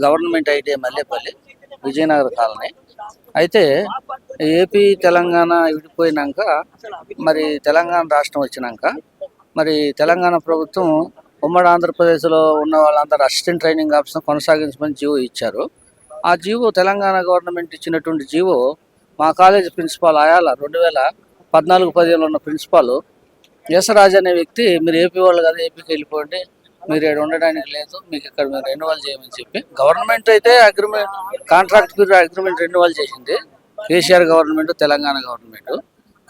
Government IT Mallepally Vijayanagara colony. అయితే AP Telangana విడిపోయినాక మరి తెలంగాణ రాష్ట్రం వచ్చినాక మరి తెలంగాణ ప్రభుత్వం ఉమ్మడి ఆంధ్రప్రదేశ్లో ఉన్న వాళ్ళందరూ అసిస్టెంట్ ట్రైనింగ్ ఆఫీసర్ కొనసాగించమని జీవో ఇచ్చారు. ఆ జీవో తెలంగాణ గవర్నమెంట్ ఇచ్చినటువంటి జీవో మా కాలేజ్ ప్రిన్సిపాల్ ఆయాల 2014-15 ఉన్న ప్రిన్సిపాల్ యశరాజ్ అనే వ్యక్తి, మీరు ఏపీ వాళ్ళు కదా, ఏపీకి వెళ్ళిపోండి, మీరు ఇక్కడ ఉండడానికి లేదు, మీకు ఇక్కడ మీరు రెన్యువల్ చేయమని చెప్పి గవర్నమెంట్ అయితే agreement contract period agreement renewal చేసింది, కేసీఆర్ గవర్నమెంట్ తెలంగాణ గవర్నమెంట్.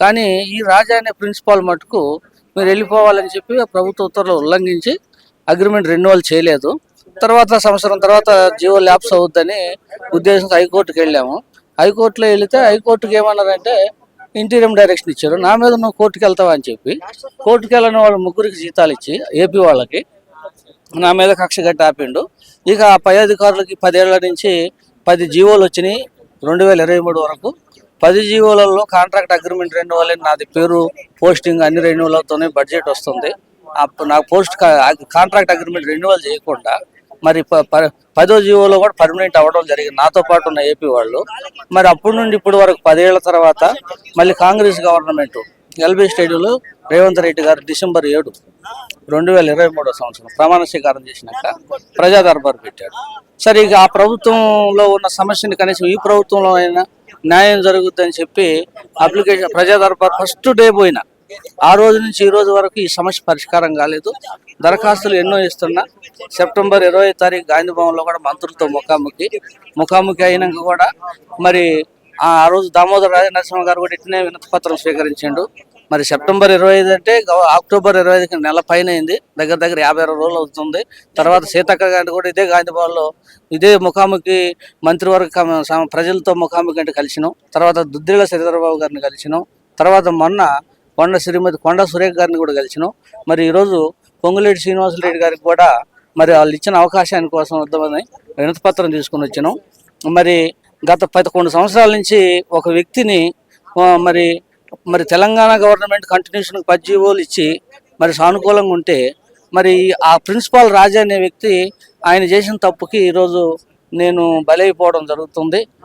కానీ ఈ రాజా అనే ప్రిన్సిపాల్ మటుకు మీరు వెళ్ళిపోవాలని చెప్పి ప్రభుత్వ ఉత్తర్వులు ఉల్లంఘించి అగ్రిమెంట్ రెన్యువల్ చేయలేదు. తర్వాత సంవత్సరం తర్వాత జియో ల్యాప్స్ అవుద్దని ఉద్దేశంతో హైకోర్టుకి వెళ్ళాము. హైకోర్టులో వెళితే హైకోర్టుకి ఏమన్నారంటే ఇంటీరియం డైరెక్షన్ ఇచ్చారు. నా మీద నువ్వు కోర్టుకు వెళ్తావా అని చెప్పి కోర్టుకు వెళ్ళని వాళ్ళు ముగ్గురికి జీతాలు ఇచ్చి ఏపీ వాళ్ళకి నా మీద కక్ష కట్టి ఆపిండు. ఇక పై అధికారులకి 10 ఏళ్ల నుంచి 10 జీవోలు వచ్చినాయి 2023 వరకు. 10 జీవోలలో కాంట్రాక్ట్ అగ్రిమెంట్ రెన్యువల్ అని నాది పేరు, పోస్టింగ్ అన్ని రెన్యువల్ అవుతూనే బడ్జెట్ వస్తుంది. నాకు కాంట్రాక్ట్ అగ్రిమెంట్ రెన్యువల్ చేయకుండా మరి 10వ జీవోలో కూడా పర్మనెంట్ అవ్వడం జరిగింది నాతో పాటు ఉన్న ఏపీ వాళ్ళు. మరి అప్పటి నుండి ఇప్పుడు వరకు 10 ఏళ్ల తర్వాత మళ్ళీ కాంగ్రెస్ గవర్నమెంట్ ఎల్బీ స్టేడియంలో రేవంత్ రెడ్డి గారు December 7, 2023 సంవత్సరం ప్రమాణ స్వీకారం చేసినాక ప్రజా దర్బార్ పెట్టాడు. సరే, ఇక ఆ ప్రభుత్వంలో ఉన్న సమస్యని కనీసం ఈ ప్రభుత్వంలో అయినా న్యాయం జరుగుద్దని చెప్పి అప్లికేషన్ ప్రజా దర్బార్ ఫస్ట్ డే పోయినా ఆ రోజు నుంచి ఈ రోజు వరకు ఈ సమస్య పరిష్కారం కాలేదు. దరఖాస్తులు ఎన్నో ఇస్తున్నా. సెప్టెంబర్ 20 తారీఖు గాంధీ భవన్లో కూడా మంత్రులతో ముఖాముఖి అయినాక కూడా మరి ఆ రోజు దామోదర రాజనరసింహ గారు కూడా ఇట్లనే వినతి పత్రం స్వీకరించాడు. మరి సెప్టెంబర్ 25 అంటే అక్టోబర్ 25కి నెల పైన అయింది, దగ్గర 52 రోజులు అవుతుంది. తర్వాత సీతక్క గారిని కూడా ఇదే గాంధీ భవన్లో ఇదే ముఖాముఖి మంత్రివర్గ ప్రజలతో ముఖాముఖి అంటే కలిసినాం. తర్వాత దుద్దిళ్ల శ్రీధరబాబు గారిని కలిసినాం. తర్వాత మొన్న శ్రీమతి కొండ సురేఖ గారిని కూడా కలిసినాం. మరి ఈరోజు పొంగులేటి శ్రీనివాసరెడ్డి గారికి కూడా మరి వాళ్ళు ఇచ్చిన అవకాశాని కోసం వద్దామని వినతి పత్రం తీసుకుని వచ్చినాం. మరి గత 11 సంవత్సరాల నుంచి ఒక వ్యక్తిని మరి తెలంగాణ గవర్నమెంట్ కంటిన్యూషన్ 10 జీవోలు ఇచ్చి మరి సానుకూలంగా ఉంటే మరి ఆ ప్రిన్సిపాల్ రాజా అనే వ్యక్తి ఆయన చేసిన తప్పుకి ఈరోజు నేను బలైపోవడం జరుగుతుంది.